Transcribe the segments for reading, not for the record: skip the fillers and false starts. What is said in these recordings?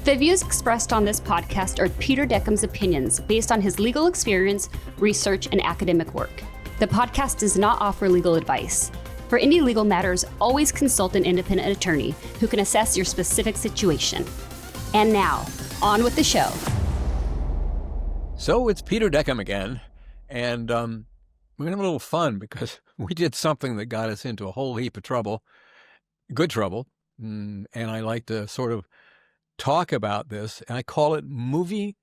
The views expressed on this podcast are Peter Dekom's opinions based on his legal experience, research, and academic work. The podcast does not offer legal advice. For any legal matters, always consult an independent attorney who can assess your specific situation. And now, on with the show. So it's Peter Dekom again, and we're going to have a little fun because we did something that got us into a whole heap of trouble, good trouble, and I like to sort of talk about this, and I call it Movie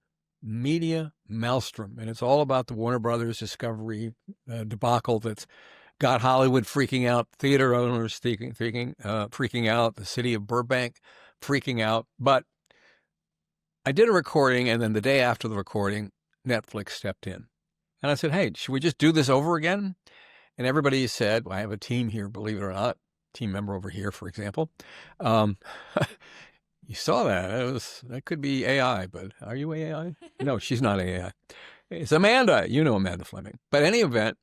Media Maelstrom, and it's all about the Warner Brothers Discovery debacle that's got Hollywood freaking out, theater owners freaking out, the city of Burbank freaking out. But I did a recording, and then the day after the recording, Netflix stepped in. And I said, hey, should we just do this over again? And everybody said, well, I have a team here, believe it or not, team member over here, for example. You saw that. That could be AI, but are you AI? No, she's not AI. It's Amanda. You know Amanda Fleming. But in any event,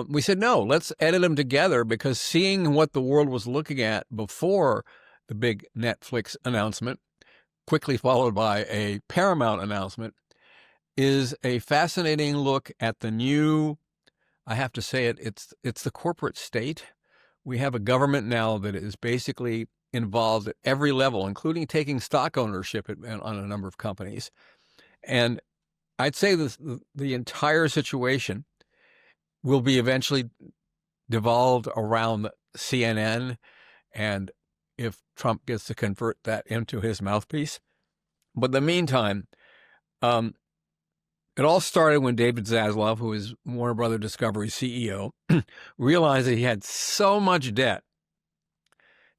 we said, no, let's edit them together because seeing what the world was looking at before the big Netflix announcement, quickly followed by a Paramount announcement, is a fascinating look at the new, I have to say it's the corporate state. We have a government now that is basically involved at every level, including taking stock ownership on a number of companies. And I'd say the entire situation will be eventually devolved around CNN, and if Trump gets to convert that into his mouthpiece. But in the meantime, it all started when David Zaslav, who is Warner Brothers Discovery CEO, realized that he had so much debt,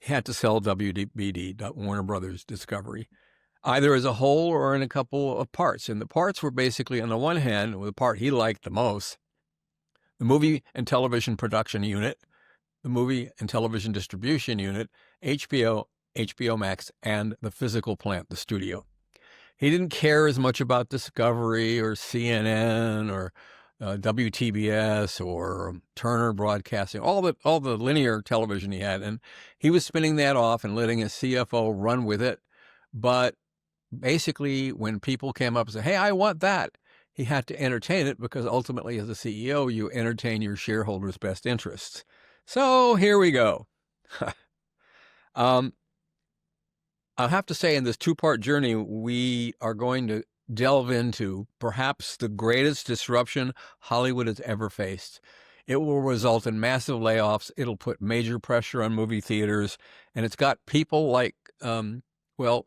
he had to sell WBD, Warner Brothers Discovery, either as a whole or in a couple of parts. And the parts were basically, on the one hand, the part he liked the most, the movie and television production unit, the movie and television distribution unit, HBO, HBO Max, and the physical plant, the studio. He didn't care as much about Discovery or CNN or WTBS or Turner Broadcasting, all the linear television he had. And he was spinning that off and letting his CFO run with it. But basically, when people came up and said, hey, I want that, he had to entertain it because ultimately, as a CEO, you entertain your shareholders' best interests. So here we go. I'll have to say in this two-part journey, we are going to delve into perhaps the greatest disruption Hollywood has ever faced. It will result in massive layoffs. It'll put major pressure on movie theaters. And it's got people like, we'll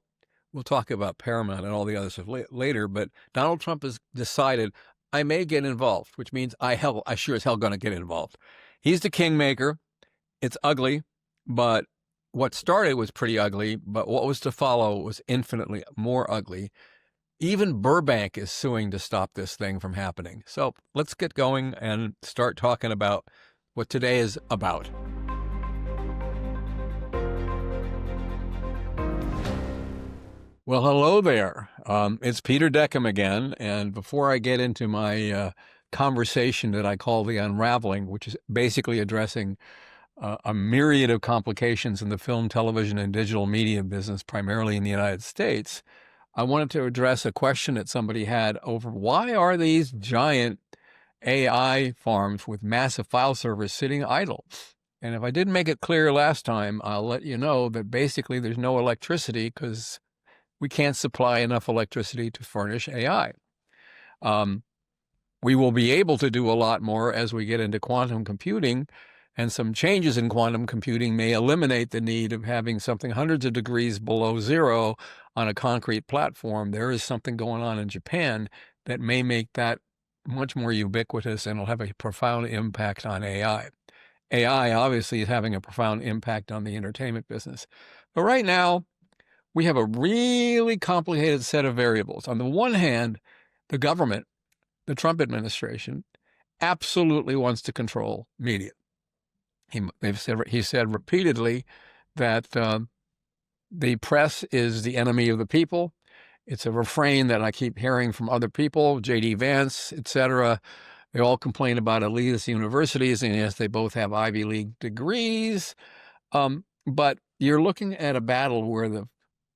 talk about Paramount and all the other stuff later, but Donald Trump has decided I may get involved, which means I sure as hell going to get involved. He's the kingmaker. It's ugly, but what started was pretty ugly, but what was to follow was infinitely more ugly. Even Burbank is suing to stop this thing from happening. So let's get going and start talking about what today is about. Well, hello there. It's Peter Dekom again. And before I get into my conversation that I call The Unraveling, which is basically addressing a myriad of complications in the film, television, and digital media business, primarily in the United States, I wanted to address a question that somebody had over why are these giant AI farms with massive file servers sitting idle? And if I didn't make it clear last time, I'll let you know that basically there's no electricity because we can't supply enough electricity to furnish AI. We will be able to do a lot more as we get into quantum computing, and some changes in quantum computing may eliminate the need of having something hundreds of degrees below zero on a concrete platform. There is something going on in Japan that may make that much more ubiquitous and will have a profound impact on AI. AI obviously is having a profound impact on the entertainment business. But right now, we have a really complicated set of variables. On the one hand, the government, the Trump administration, absolutely wants to control media. He said repeatedly that the press is the enemy of the people. It's a refrain that I keep hearing from other people, J.D. Vance, et cetera. They all complain about elitist universities, and yes, they both have Ivy League degrees. But you're looking at a battle where the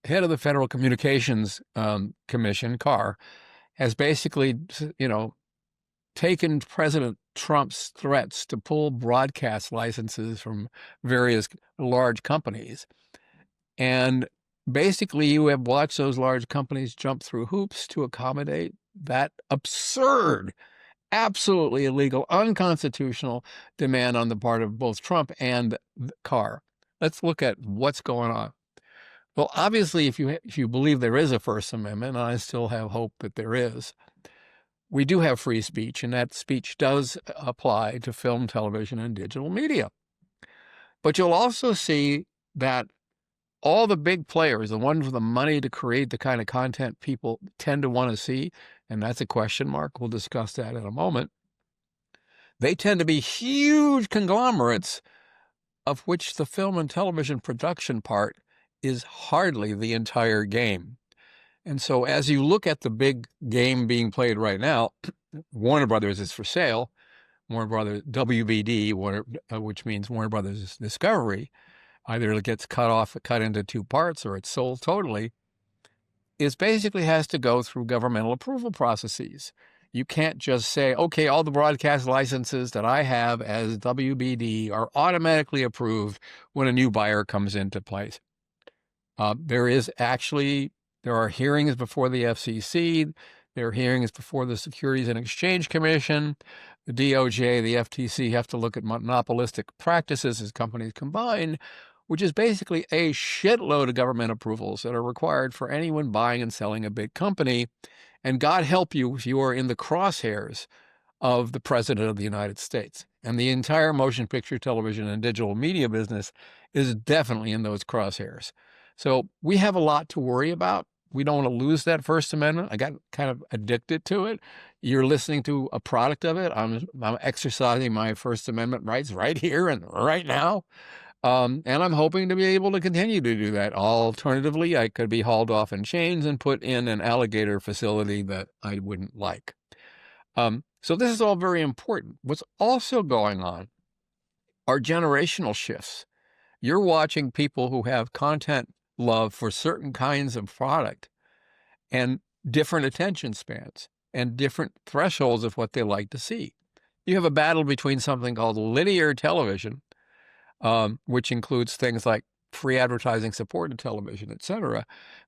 head of the Federal Communications Commission, CAR, has basically, taken President Trump's threats to pull broadcast licenses from various large companies. And basically, you have watched those large companies jump through hoops to accommodate that absurd, absolutely illegal, unconstitutional demand on the part of both Trump and CAR. Let's look at what's going on. Well, obviously, if you believe there is a First Amendment, and I still have hope that there is, we do have free speech, and that speech does apply to film, television, and digital media. But you'll also see that all the big players, the ones with the money to create the kind of content people tend to want to see, and that's a question mark, we'll discuss that in a moment, they tend to be huge conglomerates, of which the film and television production part is hardly the entire game. And so as you look at the big game being played right now, Warner Brothers is for sale, Warner Brothers WBD, which means Warner Brothers Discovery, either it gets cut into two parts, or it's sold totally, is basically has to go through governmental approval processes. You can't just say, okay, all the broadcast licenses that I have as WBD are automatically approved when a new buyer comes into place. There are hearings before the FCC. There are hearings before the Securities and Exchange Commission. The DOJ, the FTC have to look at monopolistic practices as companies combine, which is basically a shitload of government approvals that are required for anyone buying and selling a big company. And God help you if you are in the crosshairs of the President of the United States. And the entire motion picture, television, and digital media business is definitely in those crosshairs. So we have a lot to worry about. We don't want to lose that First Amendment. I got kind of addicted to it. You're listening to a product of it. I'm exercising my First Amendment rights right here and right now. And I'm hoping to be able to continue to do that. Alternatively, I could be hauled off in chains and put in an alligator facility that I wouldn't like. So this is all very important. What's also going on are generational shifts. You're watching people who have content love for certain kinds of product and different attention spans and different thresholds of what they like to see. You have a battle between something called linear television, which includes things like free advertising supported television, etc.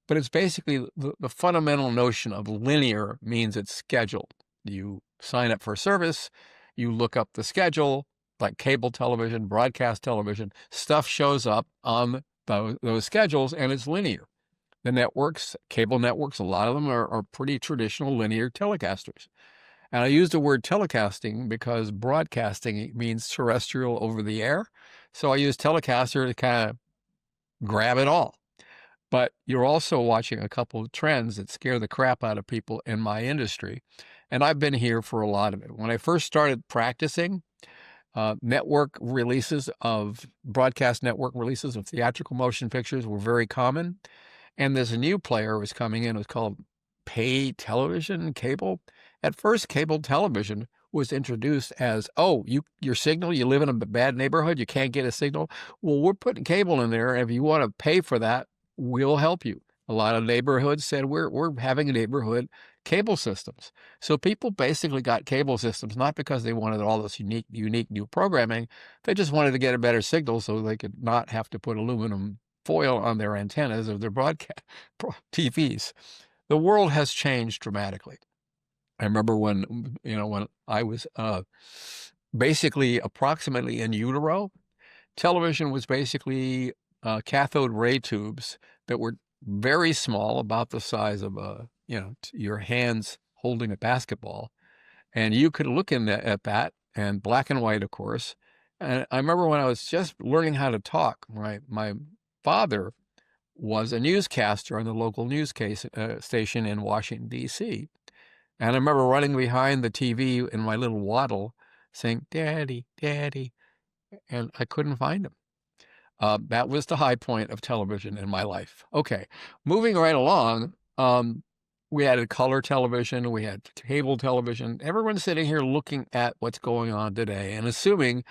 But it's basically the fundamental notion of linear means it's scheduled. You sign up for a service, you look up the schedule, like cable television, broadcast television, stuff shows up on those schedules, and it's linear. The networks, cable networks, a lot of them are pretty traditional linear telecasters. And I use the word telecasting because broadcasting means terrestrial over the air. So I use telecaster to kind of grab it all. But you're also watching a couple of trends that scare the crap out of people in my industry. And I've been here for a lot of it. When I first started practicing, broadcast network releases of theatrical motion pictures were very common. And this new player was coming in. It was called pay television, cable. At first, cable television was introduced as, your signal, you live in a bad neighborhood, you can't get a signal. Well, we're putting cable in there. And if you want to pay for that, we'll help you. A lot of neighborhoods said, we're having neighborhood cable systems. So people basically got cable systems, not because they wanted all this unique new programming. They just wanted to get a better signal so they could not have to put aluminum foil on their antennas of their broadcast TVs. The world has changed dramatically. I remember when I was basically approximately in utero, television was basically cathode ray tubes that were very small, about the size of your hands holding a basketball. And you could look at that, and black and white, of course. And I remember when I was just learning how to talk, right? My father was a newscaster on the local news station in Washington, D.C. And I remember running behind the TV in my little waddle saying, "Daddy, Daddy," and I couldn't find him. That was the high point of television in my life. Okay, moving right along, we had color television, we had cable television. Everyone's sitting here looking at what's going on today and assuming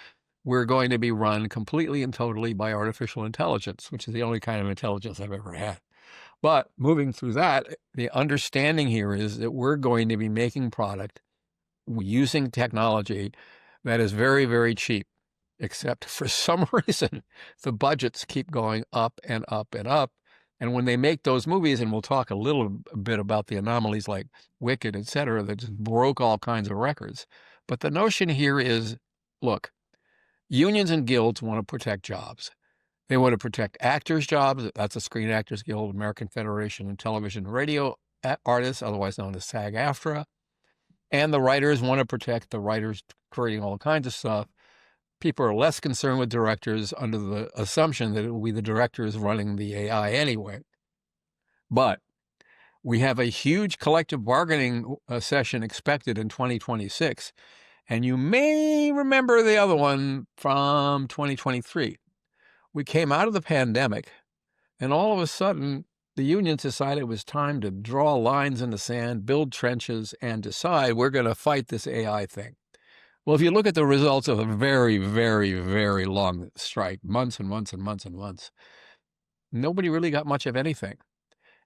we're going to be run completely and totally by artificial intelligence, which is the only kind of intelligence I've ever had. But moving through that, the understanding here is that we're going to be making product using technology that is very, very cheap, except for some reason, the budgets keep going up and up and up. And when they make those movies, and we'll talk a little bit about the anomalies like Wicked, et cetera, that just broke all kinds of records. But the notion here is, look, unions and guilds want to protect jobs. They want to protect actors' jobs. That's the Screen Actors Guild, American Federation of Television and Radio Artists, otherwise known as SAG-AFTRA. And the writers want to protect the writers creating all kinds of stuff. People are less concerned with directors under the assumption that it will be the directors running the AI anyway. But we have a huge collective bargaining session expected in 2026. And you may remember the other one from 2023. We came out of the pandemic, and all of a sudden, the unions decided it was time to draw lines in the sand, build trenches, and decide we're going to fight this AI thing. Well, if you look at the results of a very, very, very long strike, months and months and months and months, nobody really got much of anything.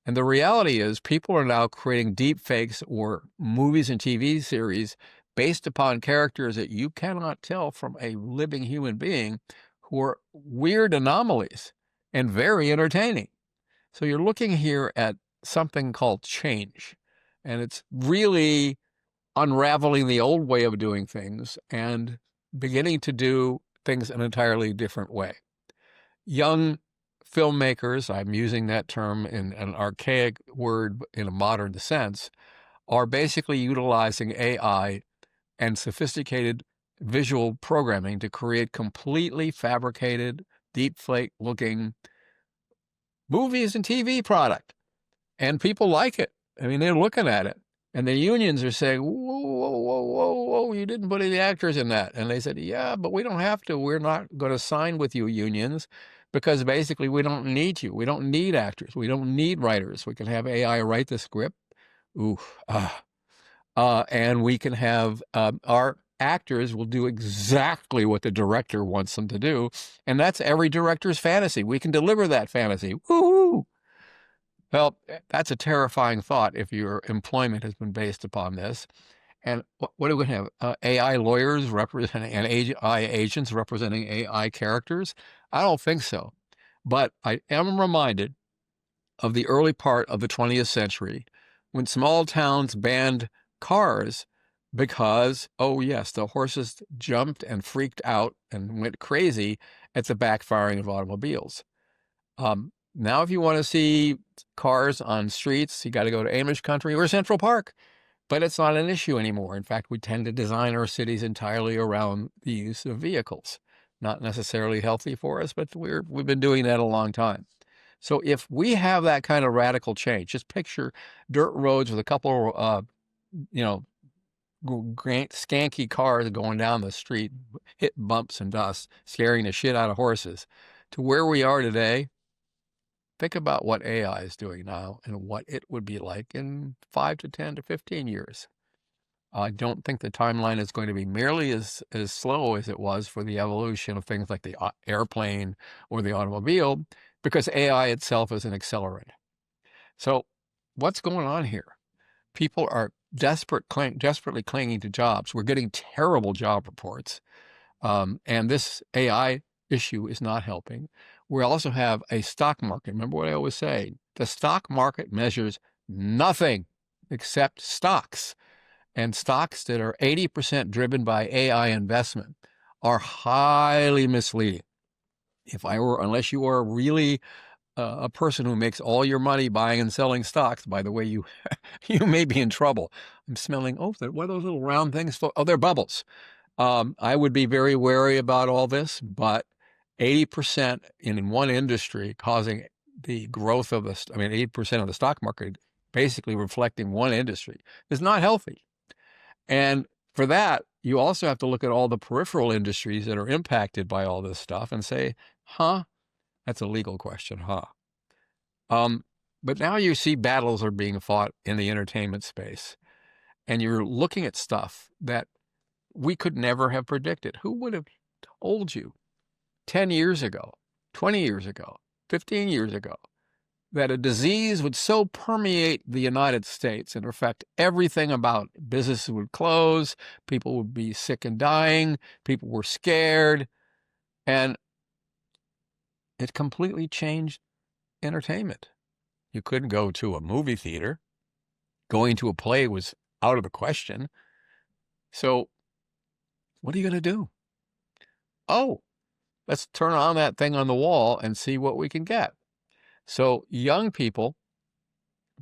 And the reality is people are now creating deep fakes or movies and TV series based upon characters that you cannot tell from a living human being, who are weird anomalies and very entertaining. So you're looking here at something called change, and it's really unraveling the old way of doing things and beginning to do things an entirely different way. Young filmmakers, I'm using that term in an archaic word in a modern sense, are basically utilizing AI and sophisticated visual programming to create completely fabricated, deep fake looking movies and TV product. And people like it. I mean, they're looking at it. And the unions are saying, whoa, whoa, whoa, whoa, whoa, you didn't put any actors in that. And they said, yeah, but we don't have to. We're not going to sign with you, unions, because basically we don't need you. We don't need actors. We don't need writers. We can have AI write the script. And we can have our actors will do exactly what the director wants them to do. And that's every director's fantasy. We can deliver that fantasy. Woo-hoo! Well, that's a terrifying thought if your employment has been based upon this. And what are we going to have? AI lawyers representing and AI agents representing AI characters? I don't think so. But I am reminded of the early part of the 20th century when small towns banned cars because, oh yes, the horses jumped and freaked out and went crazy at the backfiring of automobiles. Now, if you want to see cars on streets, you got to go to Amish country or Central Park. But it's not an issue anymore. In fact, we tend to design our cities entirely around the use of vehicles. Not necessarily healthy for us, but we've been doing that a long time. So if we have that kind of radical change, just picture dirt roads with a couple, skanky cars going down the street, hitting bumps and dust, scaring the shit out of horses, to where we are today. Think about what AI is doing now and what it would be like in 5 to 10 to 15 years. I don't think the timeline is going to be merely as slow as it was for the evolution of things like the airplane or the automobile, because AI itself is an accelerant. So what's going on here? People are desperately clinging to jobs. We're getting terrible job reports. And this AI issue is not helping. We also have a stock market. Remember what I always say, the stock market measures nothing except stocks. And stocks that are 80% driven by AI investment are highly misleading. Unless you are really a person who makes all your money buying and selling stocks, by the way, you may be in trouble. I'm smelling, what are those little round things? Oh, they're bubbles. I would be very wary about all this, but 80% in one industry causing the growth of 80% of the stock market basically reflecting one industry is not healthy. And for that, you also have to look at all the peripheral industries that are impacted by all this stuff and say, that's a legal question, But now you see battles are being fought in the entertainment space, and you're looking at stuff that we could never have predicted. Who would have told you 10 years ago, 20 years ago, 15 years ago, that a disease would so permeate the United States and affect everything about it. Businesses would close, people would be sick and dying, people were scared, and it completely changed entertainment. You couldn't go to a movie theater. Going to a play was out of the question. So what are you going to do? Oh, let's turn on that thing on the wall and see what we can get. So young people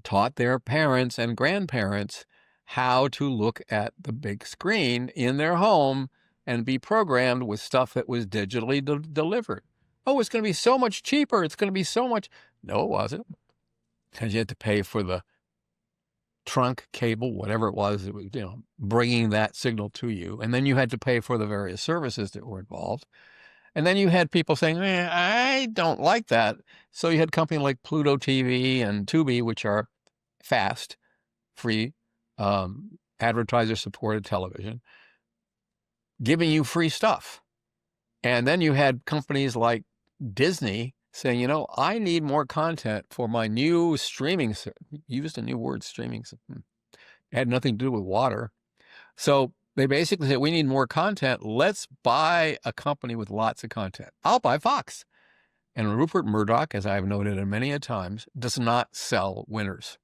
taught their parents and grandparents how to look at the big screen in their home and be programmed with stuff that was digitally delivered. Oh, it's going to be so much cheaper. It's going to be so much. No, it wasn't. Because you had to pay for the trunk cable, whatever it was, bringing that signal to you. And then you had to pay for the various services that were involved. And then you had people saying, I don't like that. So you had companies like Pluto TV and Tubi, which are fast, free, advertiser-supported television, giving you free stuff. And then you had companies like Disney saying, I need more content for my new streaming. Used a new word, streaming. It had nothing to do with water. So they basically said, we need more content. Let's buy a company with lots of content. I'll buy Fox. And Rupert Murdoch, as I've noted many a times, does not sell winners.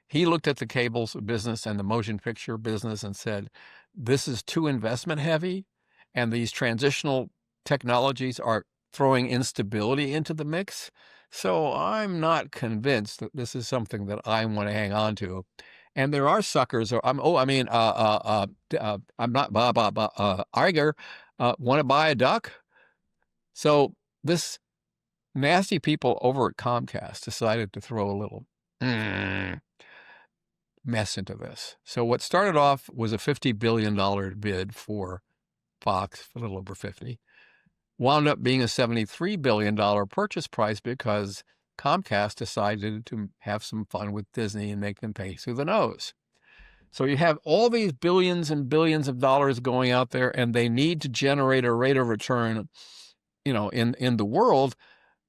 He looked at the cables business and the motion picture business and said, this is too investment heavy, and these transitional technologies are throwing instability into the mix. So I'm not convinced that this is something that I want to hang on to. And there are suckers. I'm not Iger. Want to buy a duck? So this nasty people over at Comcast decided to throw a little mess into this. So what started off was a $50 billion bid for Fox, a little over 50, wound up being a $73 billion purchase price because Comcast decided to have some fun with Disney and make them pay through the nose. So you have all these billions and billions of dollars going out there, and they need to generate a rate of return, in the world.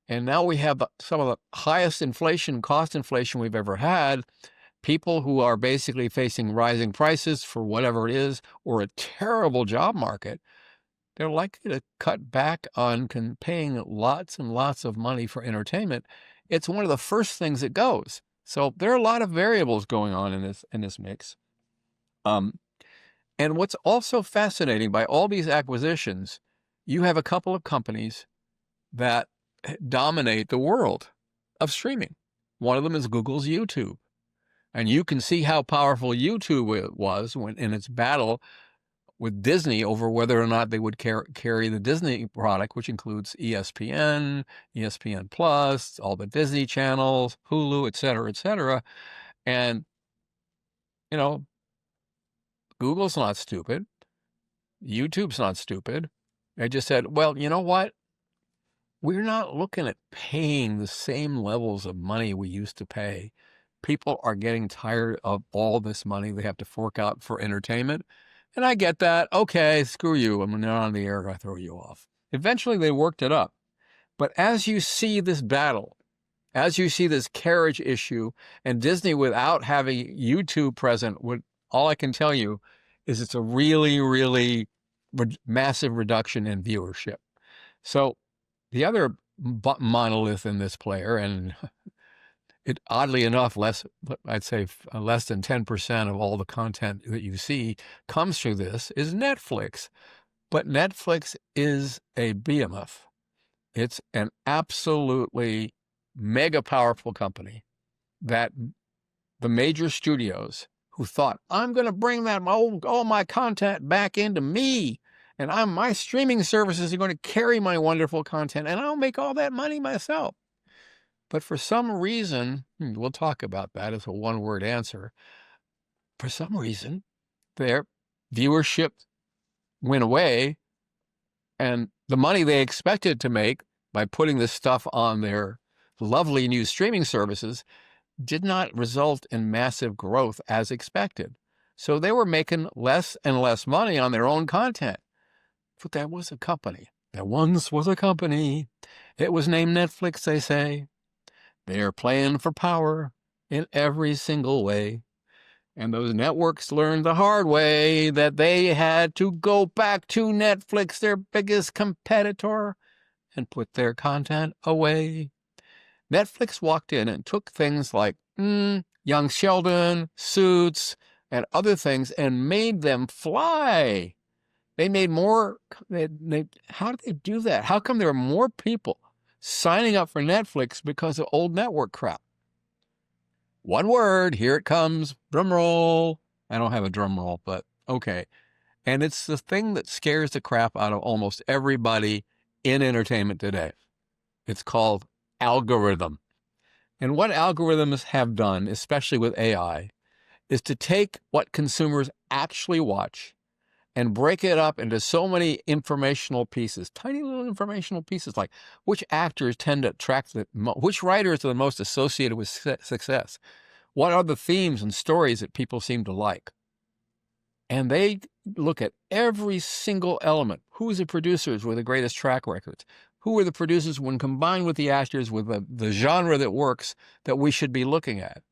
And now we have some of the highest cost inflation we've ever had. People who are basically facing rising prices for whatever it is, or a terrible job market, they're likely to cut back on paying lots and lots of money for entertainment. It's one of the first things that goes. So there are a lot of variables going on in this mix. And what's also fascinating by all these acquisitions, you have a couple of companies that dominate the world of streaming. One of them is Google's YouTube. And you can see how powerful YouTube was in its battle with Disney over whether or not they would carry the Disney product, which includes ESPN, ESPN Plus, all the Disney channels, Hulu, et cetera, et cetera. And, Google's not stupid. YouTube's not stupid. They just said, well, you know what? We're not looking at paying the same levels of money we used to pay. People are getting tired of all this money they have to fork out for entertainment. And I get that. Okay, screw you. I'm not on the air. I throw you off. Eventually, they worked it up. But as you see this battle, as you see this carriage issue, and Disney without having YouTube present, all I can tell you is it's a really, really massive reduction in viewership. So the other monolith in this player, and it oddly enough, I'd say less than 10% of all the content that you see comes through this, is Netflix. But Netflix is a behemoth. It's an absolutely mega powerful company that the major studios who thought, I'm going to bring all my content back into me, and my streaming services are going to carry my wonderful content, and I'll make all that money myself. But for some reason, we'll talk about that as a one-word answer. For some reason, their viewership went away, and the money they expected to make by putting this stuff on their lovely new streaming services did not result in massive growth as expected. So they were making less and less money on their own content. But there was a company. There once was a company. It was named Netflix, they say. They're playing for power in every single way. And those networks learned the hard way that they had to go back to Netflix, their biggest competitor, and put their content away. Netflix walked in and took things like Young Sheldon, Suits, and other things and made them fly. They made more. How did they do that? How come there are more people signing up for Netflix because of old network crap? One word, here it comes, drum roll. I don't have a drum roll, but okay. And it's the thing that scares the crap out of almost everybody in entertainment today. It's called algorithm. And what algorithms have done, especially with AI, is to take what consumers actually watch and break it up into so many informational pieces, tiny little informational pieces, like which actors tend to attract which writers are the most associated with success, what are the themes and stories that people seem to like. And they look at every single element. Who's the producers with the greatest track records? Who are the producers when combined with the actors with the genre that works that we should be looking at?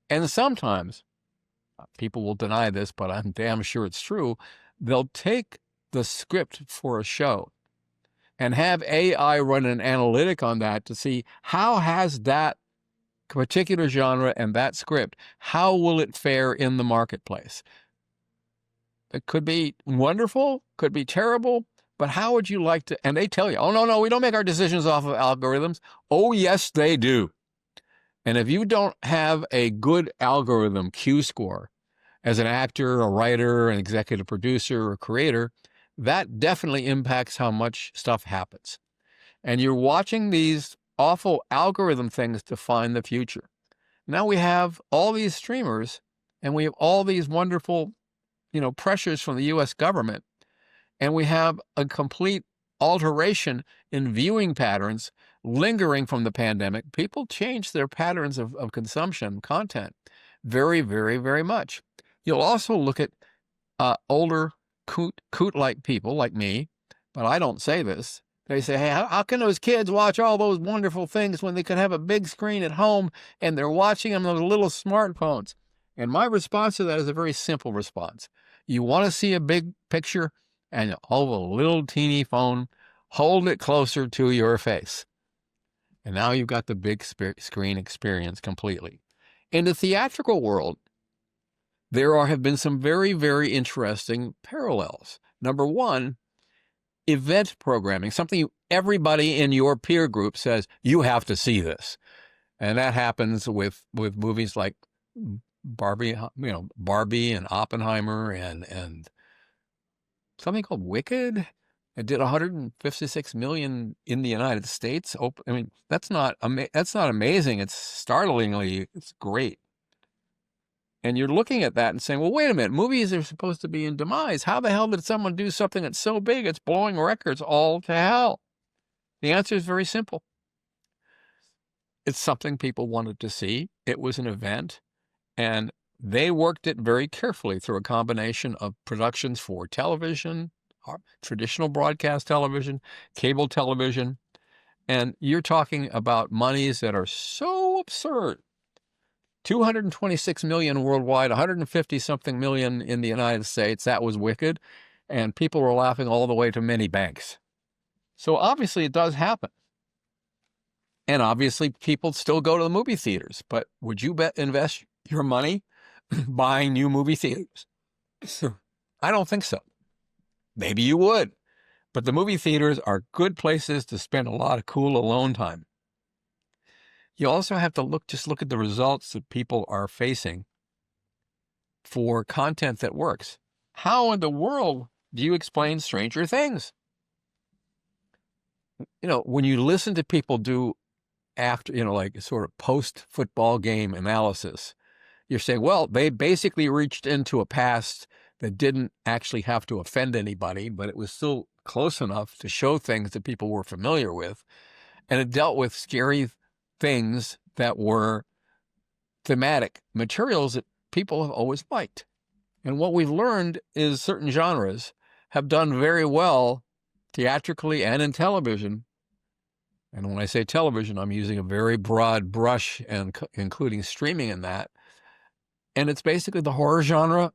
And sometimes, people will deny this, but I'm damn sure it's true, they'll take the script for a show and have AI run an analytic on that to see how has that particular genre and that script, how will it fare in the marketplace? It could be wonderful, could be terrible, but how would you like to, and they tell you, oh, no, we don't make our decisions off of algorithms. Oh, yes, they do. And if you don't have a good algorithm Q score as an actor, a writer, an executive producer, or creator, that definitely impacts how much stuff happens. And you're watching these awful algorithm things define the future. Now we have all these streamers, and we have all these wonderful, pressures from the U.S. government, and we have a complete alteration in viewing patterns lingering from the pandemic. People change their patterns of consumption content very, very, very much. You'll also look at older coot-like people like me, but I don't say this. They say, hey, how can those kids watch all those wonderful things when they could have a big screen at home and they're watching them on those little smartphones? And my response to that is a very simple response. You want to see a big picture and hold a little teeny phone, hold it closer to your face. And now you've got the big screen experience completely. In the theatrical world, there have been some very, very interesting parallels. Number one, event programming, something everybody in your peer group says, you have to see this. And that happens with movies like Barbie, Barbie and Oppenheimer and something called Wicked. It did 156 million in the United States. I mean, that's not amazing. It's it's great. And you're looking at that and saying, well, wait a minute, movies are supposed to be in demise. How the hell did someone do something that's so big it's blowing records all to hell? The answer is very simple. It's something people wanted to see. It was an event, and they worked it very carefully through a combination of productions for television, traditional broadcast television, cable television, and you're talking about monies that are so absurd. 226 million worldwide, 150-something million in the United States. That was Wicked, and people were laughing all the way to many banks. So obviously it does happen. And obviously people still go to the movie theaters, but would you invest your money buying new movie theaters? I don't think so. Maybe you would, but the movie theaters are good places to spend a lot of cool alone time. You also have to look at the results that people are facing for content that works. How in the world do you explain Stranger Things? When you listen to people do after, like sort of post-football game analysis, you're saying, well, they basically reached into a past that didn't actually have to offend anybody, but it was still close enough to show things that people were familiar with. And it dealt with scary things that were thematic materials that people have always liked. And what we've learned is certain genres have done very well theatrically and in television And when I say television, I'm using a very broad brush and including streaming in that. And it's basically the horror genre.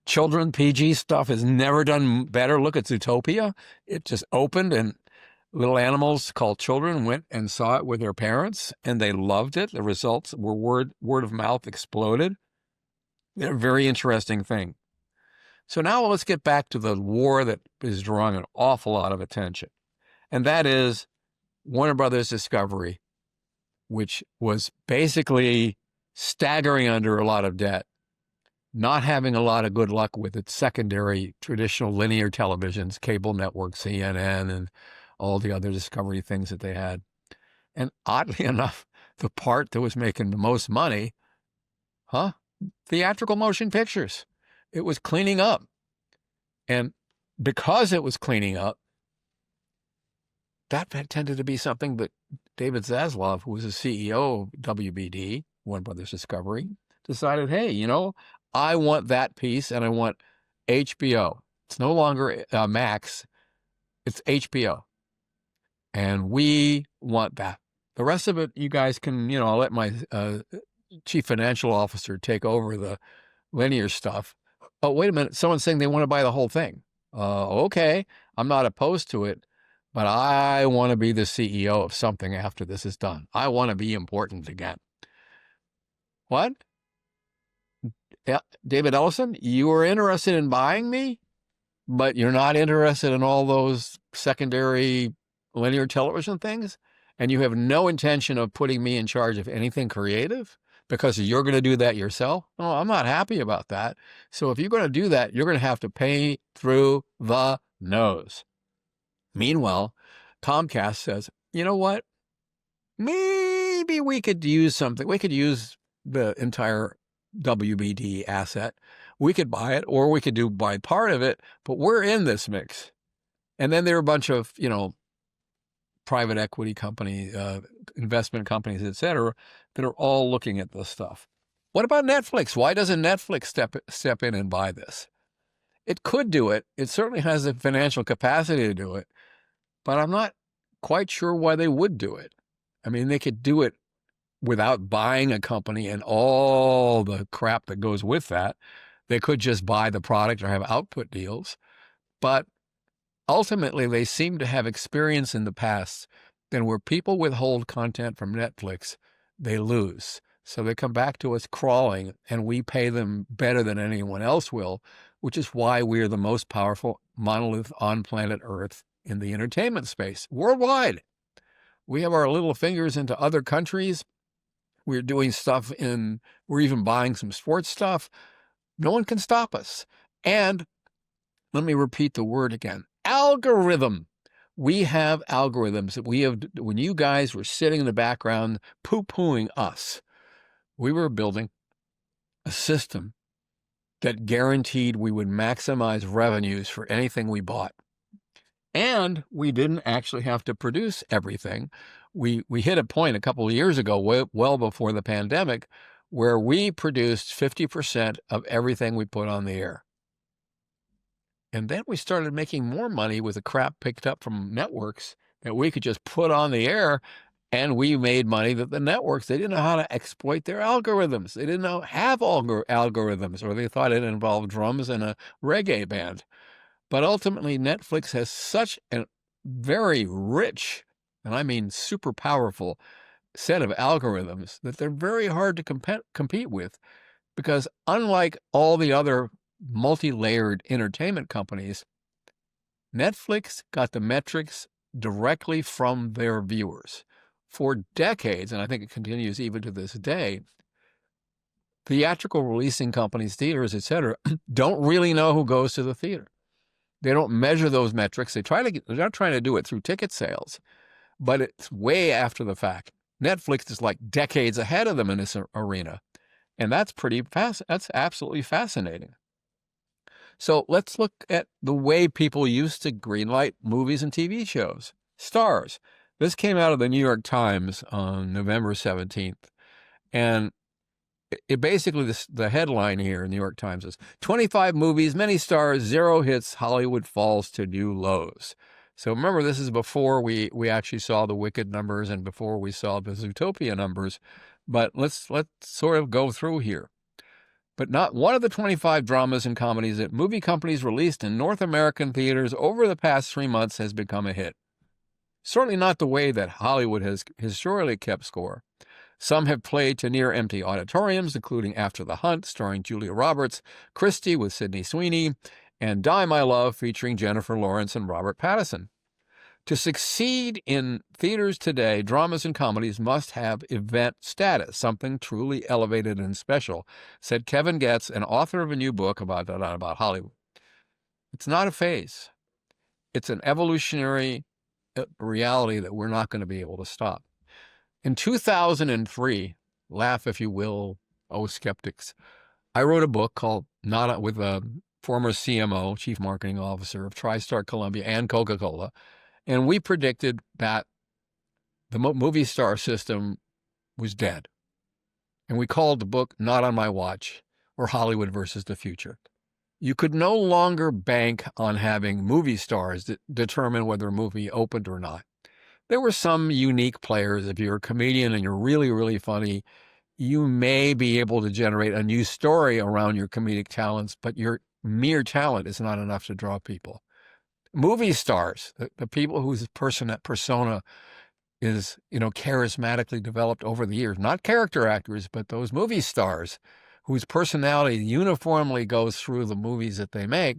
Children, PG stuff has never done better. Look at Zootopia. It just opened and little animals called children went and saw it with their parents and they loved it. The results were word of mouth exploded. They're a very interesting thing. So now let's get back to the war that is drawing an awful lot of attention. And that is Warner Brothers Discovery, which was basically staggering under a lot of debt, not having a lot of good luck with its secondary traditional linear televisions, cable network, CNN, and all the other Discovery things that they had. And oddly enough, the part that was making the most money, theatrical motion pictures. It was cleaning up. And because it was cleaning up, that tended to be something that David Zaslav, who was the CEO of WBD, Warner Brothers Discovery, decided, hey, you know, I want that piece and I want HBO. It's no longer Max, it's HBO. And we want that. The rest of it, you guys can, you know, I'll let my chief financial officer take over the linear stuff. Oh, wait a minute. Someone's saying they want to buy the whole thing. Okay. I'm not opposed to it, but I want to be the CEO of something after this is done. I want to be important again. What? Yeah, David Ellison, you were interested in buying me, but you're not interested in all those secondary linear television things? And you have no intention of putting me in charge of anything creative because you're going to do that yourself? No, I'm not happy about that. So if you're going to do that, you're going to have to pay through the nose. Meanwhile, Comcast says, you know what? Maybe we could use something. We could use the entire WBD asset. We could buy it, or we could buy part of it, but we're in this mix. And then there are a bunch of, you know, private equity companies, investment companies, et cetera, that are all looking at this stuff. What about Netflix? Why doesn't Netflix step in and buy this? It could do it. It certainly has the financial capacity to do it, but I'm not quite sure why they would do it. I mean, they could do it without buying a company and all the crap that goes with that. They could just buy the product or have output deals. But ultimately, they seem to have experience in the past that where people withhold content from Netflix, they lose. So they come back to us crawling, and we pay them better than anyone else will, which is why we are the most powerful monolith on planet Earth in the entertainment space worldwide. We have our little fingers into other countries. We're doing stuff we're even buying some sports stuff. No one can stop us. And let me repeat the word again, algorithm. We have algorithms that when you guys were sitting in the background poo-pooing us, we were building a system that guaranteed we would maximize revenues for anything we bought. And we didn't actually have to produce everything. We hit a point a couple of years ago, well before the pandemic, where we produced 50% of everything we put on the air. And then we started making more money with the crap picked up from networks that we could just put on the air, and we made money that the networks, they didn't know how to exploit their algorithms. They didn't have algorithms, or they thought it involved drums and a reggae band. But ultimately, Netflix has such a very rich, and I mean super powerful, set of algorithms that they're very hard to compete with, because unlike all the other multi-layered entertainment companies, Netflix got the metrics directly from their viewers. For decades, and I think it continues even to this day, theatrical releasing companies, theaters, etc., don't really know who goes to the theater. They don't measure those metrics. They're not trying to do it through ticket sales, but it's way after the fact. Netflix is like decades ahead of them in this arena, and that's pretty fast. That's absolutely fascinating. So let's look at the way people used to greenlight movies and TV shows. Stars. This came out of the New York Times on November 17th, and it basically, the headline here in the New York Times is 25 movies, many stars, 0 hits, Hollywood falls to new lows. So remember, this is before we actually saw the Wicked numbers and before we saw the Zootopia numbers. But let's sort of go through here. But not one of the 25 dramas and comedies that movie companies released in North American theaters over the past 3 months has become a hit. Certainly not the way that Hollywood has historically kept score. Some have played to near-empty auditoriums, including After the Hunt, starring Julia Roberts, Christie with Sydney Sweeney, and Die My Love, featuring Jennifer Lawrence and Robert Pattinson. To succeed in theaters today, dramas and comedies must have event status, something truly elevated and special, said Kevin Getz, an author of a new book about Hollywood. It's not a phase. It's an evolutionary reality that we're not going to be able to stop. In 2003, laugh if you will, oh skeptics, I wrote a book called with a former CMO, Chief Marketing Officer of TriStar Columbia and Coca-Cola, and we predicted that the movie star system was dead. And we called the book Not on My Watch, or Hollywood versus the Future. You could no longer bank on having movie stars that determine whether a movie opened or not. There were some unique players. If you're a comedian and you're really, really funny, you may be able to generate a new story around your comedic talents, but your mere talent is not enough to draw people. Movie stars, the people whose persona is, charismatically developed over the years, not character actors, but those movie stars whose personality uniformly goes through the movies that they make,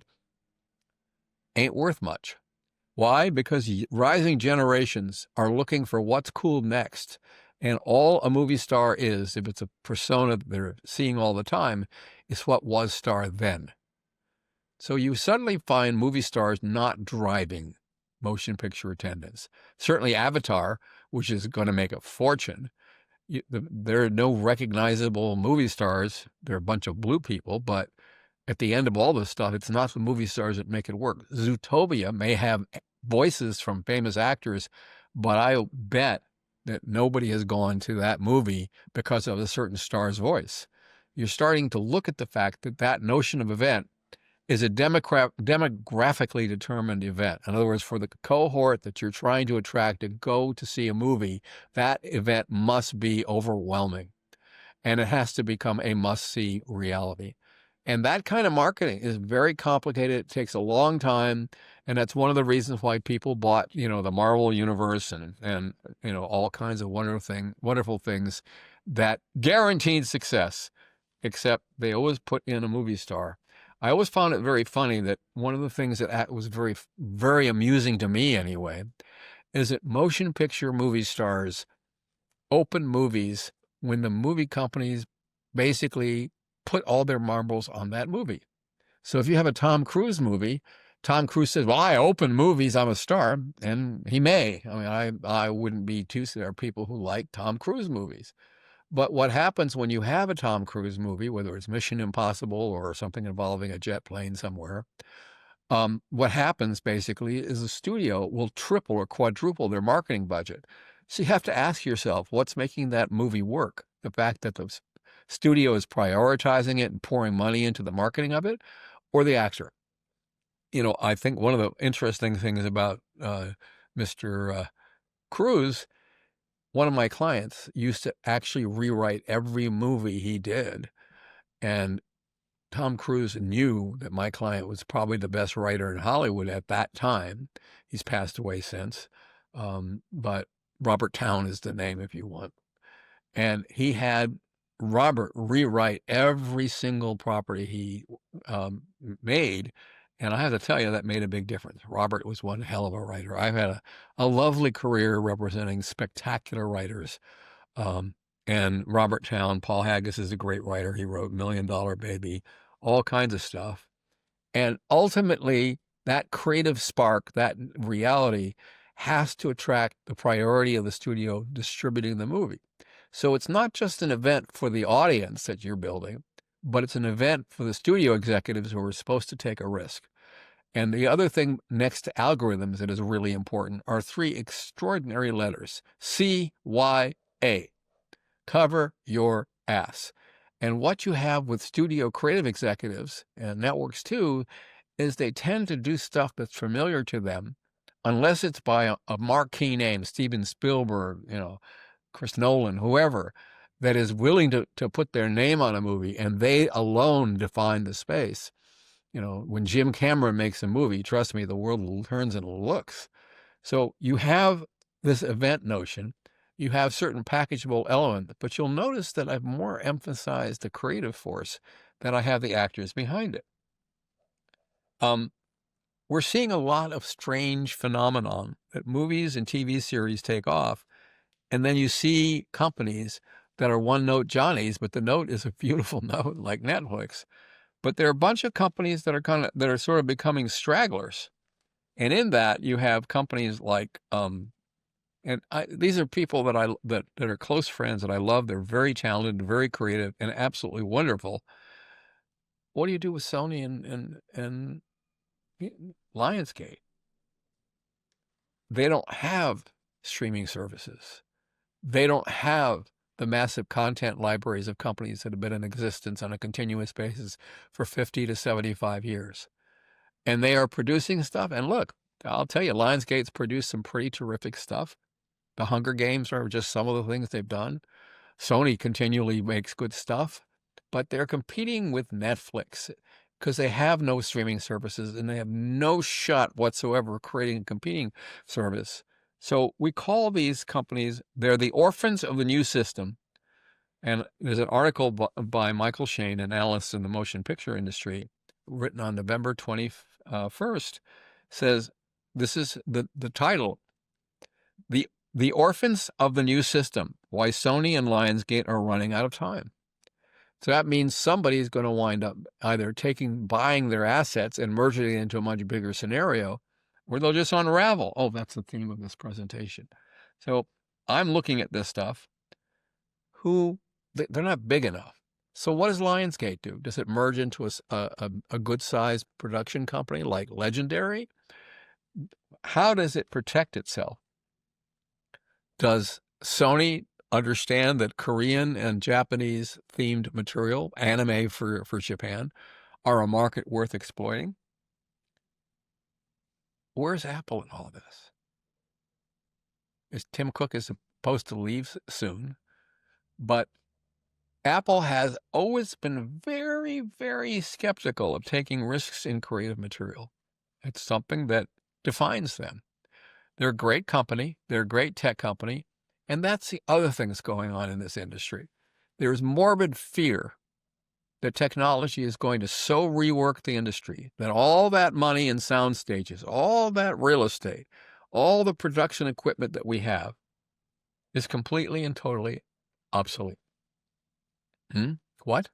ain't worth much. Why? Because rising generations are looking for what's cool next. And all a movie star is, if it's a persona that they're seeing all the time, is what was star then. So you suddenly find movie stars not driving motion picture attendance. Certainly Avatar, which is going to make a fortune. There are no recognizable movie stars. They're a bunch of blue people, but at the end of all this stuff, it's not the movie stars that make it work. Zootopia may have voices from famous actors, but I bet that nobody has gone to that movie because of a certain star's voice. You're starting to look at the fact that that notion of event is a demographically determined event. In other words, for the cohort that you're trying to attract to go to see a movie, that event must be overwhelming. And it has to become a must-see reality. And that kind of marketing is very complicated. It takes a long time. And that's one of the reasons why people bought, the Marvel Universe and all kinds of wonderful things that guaranteed success, except they always put in a movie star. I always found it very funny that one of the things that was very, very amusing to me anyway, is that motion picture movie stars open movies when the movie companies basically put all their marbles on that movie. So if you have a Tom Cruise movie, Tom Cruise says, well, I open movies, I'm a star, and he may. I mean, I wouldn't be too. There are people who like Tom Cruise movies. But what happens when you have a Tom Cruise movie, whether it's Mission Impossible or something involving a jet plane somewhere, what happens basically is the studio will triple or quadruple their marketing budget. So you have to ask yourself, what's making that movie work? The fact that the studio is prioritizing it and pouring money into the marketing of it, or the actor? I think one of the interesting things about Mr. Cruise, one of my clients used to actually rewrite every movie he did. And Tom Cruise knew that my client was probably the best writer in Hollywood at that time. He's passed away since. But Robert Towne is the name if you want. And he had Robert rewrite every single property he made. And I have to tell you, that made a big difference. Robert was one hell of a writer. I've had a lovely career representing spectacular writers. And Robert Towne, Paul Haggis is a great writer. He wrote $1 Million Baby, all kinds of stuff. And ultimately, that creative spark, that reality, has to attract the priority of the studio distributing the movie. So it's not just an event for the audience that you're building, but it's an event for the studio executives who are supposed to take a risk. And the other thing next to algorithms that is really important are 3 extraordinary letters, CYA, cover your ass. And what you have with studio creative executives and networks too, is they tend to do stuff that's familiar to them, unless it's by a marquee name, Steven Spielberg, Chris Nolan, whoever, that is willing to put their name on a movie and they alone define the space. When Jim Cameron makes a movie, trust me, the world turns and looks. So you have this event notion, you have certain packageable elements, but you'll notice that I've more emphasized the creative force than I have the actors behind it. We're seeing a lot of strange phenomenon that movies and TV series take off, and then you see companies that are one-note Johnnies, but the note is a beautiful note like Netflix. But there are a bunch of companies that are sort of becoming stragglers. And in that, you have companies like, these are people that are close friends that I love. They're very talented, very creative, and absolutely wonderful. What do you do with Sony and Lionsgate? They don't have streaming services. They don't have the massive content libraries of companies that have been in existence on a continuous basis for 50 to 75 years. And they are producing stuff. And look, I'll tell you, Lionsgate's produced some pretty terrific stuff. The Hunger Games are just some of the things they've done. Sony continually makes good stuff, but they're competing with Netflix because they have no streaming services and they have no shot whatsoever of creating a competing service. So we call these companies, they're the orphans of the new system. And there's an article by Michael Shane, an analyst in the motion picture industry, written on November 21st, says, this is the title, The Orphans of the New System, Why Sony and Lionsgate Are Running Out of Time. So that means somebody's going to wind up either buying their assets and merging it into a much bigger scenario, or they'll just unravel. Oh, that's the theme of this presentation. So I'm looking at this stuff. They're not big enough. So what does Lionsgate do? Does it merge into a good-sized production company like Legendary? How does it protect itself? Does Sony understand that Korean and Japanese themed material, anime for Japan, are a market worth exploiting? Where's Apple in all this? Tim Cook is supposed to leave soon, but Apple has always been very, very skeptical of taking risks in creative material. It's something that defines them. They're a great company. They're a great tech company. And that's the other thing that's going on in this industry. There's morbid fear that technology is going to so rework the industry that all that money in sound stages, all that real estate, all the production equipment that we have is completely and totally obsolete. What?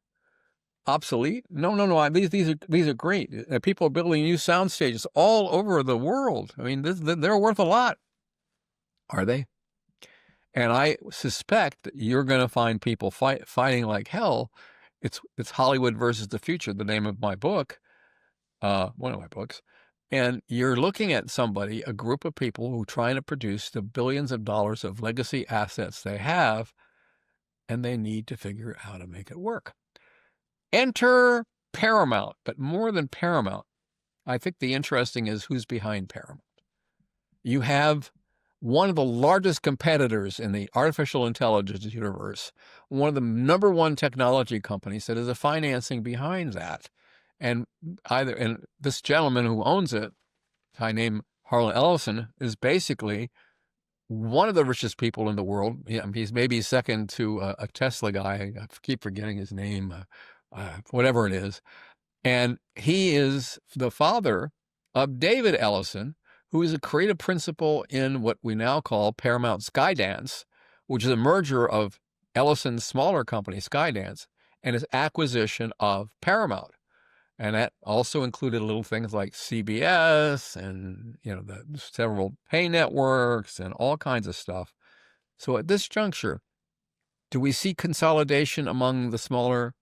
Obsolete? No. These are great. People are building new sound stages all over the world. I mean, they're worth a lot. Are they? And I suspect that you're going to find people fighting like hell. It's Hollywood versus the Future, the name of my book, one of my books. And you're looking at a group of people who are trying to produce the billions of dollars of legacy assets they have, and they need to figure out how to make it work. Enter Paramount, but more than Paramount, I think the interesting is who's behind Paramount. You have one of the largest competitors in the artificial intelligence universe, one of the number one technology companies that is a financing behind that. And this gentleman who owns it, a guy named Harlan Ellison, is basically one of the richest people in the world. He's maybe second to a Tesla guy. I keep forgetting his name, whatever it is. And he is the father of David Ellison, who is a creative principal in what we now call Paramount Skydance, which is a merger of Ellison's smaller company, Skydance, and his acquisition of Paramount. And that also included little things like CBS and, the several pay networks and all kinds of stuff. So at this juncture, do we see consolidation among the smaller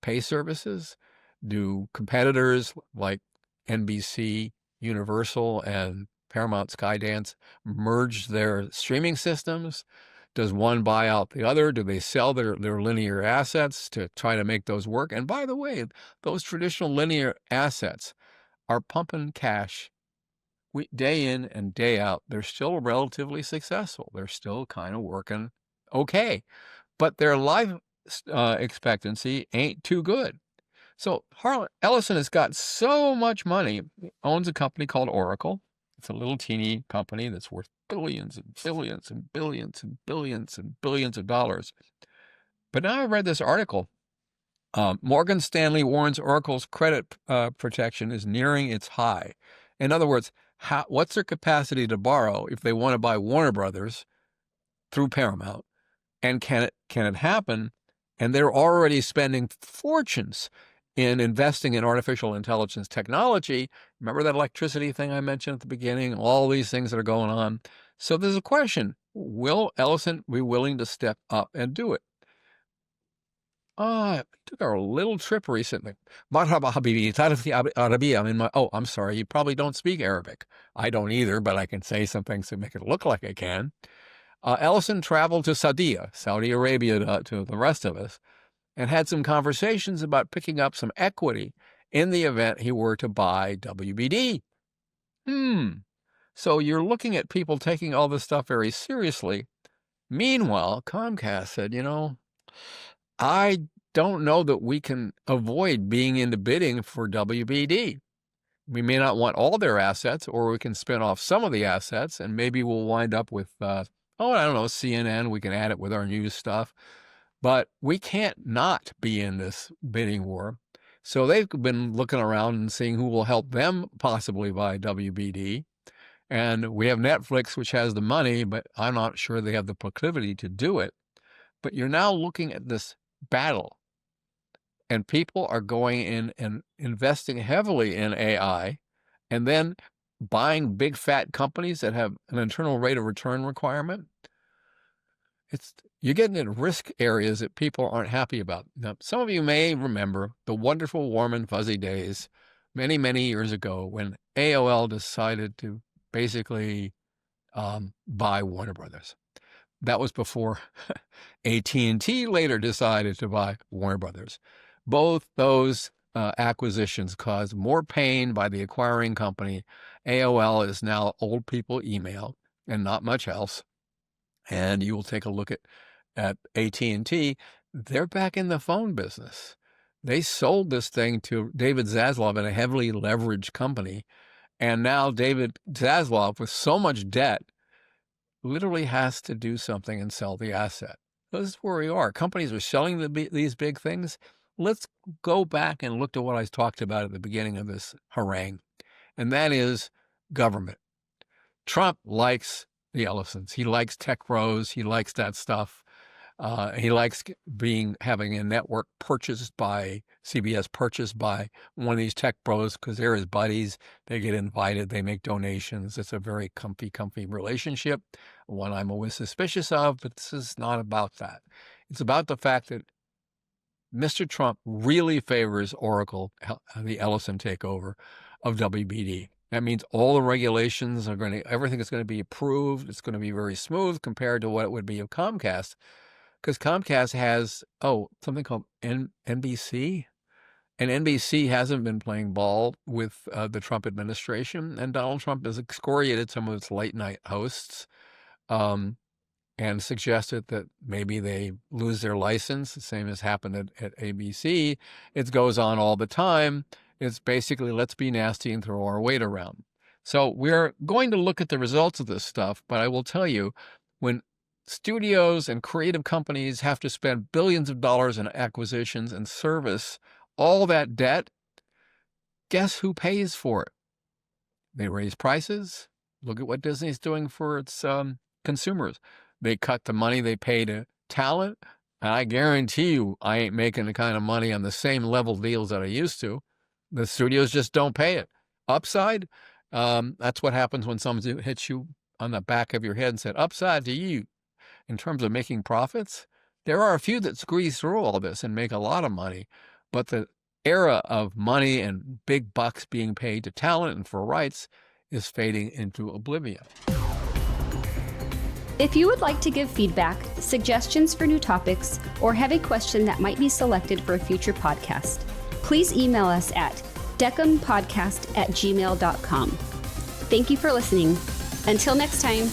pay services? Do competitors like NBC, Universal, and Paramount Skydance merge their streaming systems? Does one buy out the other? Do they sell their linear assets to try to make those work? And by the way, those traditional linear assets are pumping cash day in and day out, they're still relatively successful. They're still kind of working okay, but their life expectancy ain't too good. So Ellison has got so much money. He owns a company called Oracle. It's a little teeny company that's worth billions and billions and billions and billions and billions of dollars. But now I read this article. Morgan Stanley warns Oracle's credit protection is nearing its high. In other words, what's their capacity to borrow if they want to buy Warner Brothers through Paramount? And can it happen? And they're already spending fortunes in investing in artificial intelligence technology. Remember that electricity thing I mentioned at the beginning? All these things that are going on. So there's a question. Will Ellison be willing to step up and do it? I took a little trip recently. Marhaba habibi, tarifi Arabiya. I'm sorry, you probably don't speak Arabic. I don't either, but I can say some things to make it look like I can. Ellison traveled to Saudi Arabia, to the rest of us, and had some conversations about picking up some equity in the event he were to buy WBD. So you're looking at people taking all this stuff very seriously. Meanwhile, Comcast said, I don't know that we can avoid being into bidding for WBD. We may not want all their assets, or we can spin off some of the assets, and maybe we'll wind up with, I don't know, CNN. We can add it with our news stuff. But we can't not be in this bidding war. So they've been looking around and seeing who will help them possibly buy WBD. And we have Netflix, which has the money, but I'm not sure they have the proclivity to do it. But you're now looking at this battle, and people are going in and investing heavily in AI, and then buying big fat companies that have an internal rate of return requirement. You're getting in risk areas that people aren't happy about. Now, some of you may remember the wonderful warm and fuzzy days many, many years ago when AOL decided to basically buy Warner Brothers. That was before AT&T later decided to buy Warner Brothers. Both those acquisitions caused more pain by the acquiring company. AOL is now old people email and not much else. And you will take a look at AT&T. They're back in the phone business. They sold this thing to David Zaslav in a heavily leveraged company. And now David Zaslav, with so much debt, literally has to do something and sell the asset. This is where we are. Companies are selling these big things. Let's go back and look to what I talked about at the beginning of this harangue, and that is government. Trump likes the Ellisons. He likes tech bros. He likes that stuff. He likes having a network purchased by CBS, purchased by one of these tech bros because they're his buddies. They get invited. They make donations. It's a very comfy relationship, one I'm always suspicious of, but this is not about that. It's about the fact that Mr. Trump really favors Oracle, the Ellison takeover of WBD. That means all the regulations everything is going to be approved. It's going to be very smooth compared to what it would be of Comcast. Because Comcast has, something called NBC. And NBC hasn't been playing ball with the Trump administration. And Donald Trump has excoriated some of its late night hosts and suggested that maybe they lose their license, the same as happened at ABC. It goes on all the time. It's basically, let's be nasty and throw our weight around. So we're going to look at the results of this stuff. But I will tell you, when studios and creative companies have to spend billions of dollars in acquisitions and service all that debt, guess who pays for it? They raise prices. Look at what Disney's doing for its consumers. They cut the money they pay to talent. And I guarantee you, I ain't making the kind of money on the same level deals that I used to. The studios just don't pay it. Upside, that's what happens when someone hits you on the back of your head and said, upside to you. In terms of making profits, there are a few that squeeze through all this and make a lot of money. But the era of money and big bucks being paid to talent and for rights is fading into oblivion. If you would like to give feedback, suggestions for new topics, or have a question that might be selected for a future podcast, please email us at dekompodcast@gmail.com. Thank you for listening. Until next time.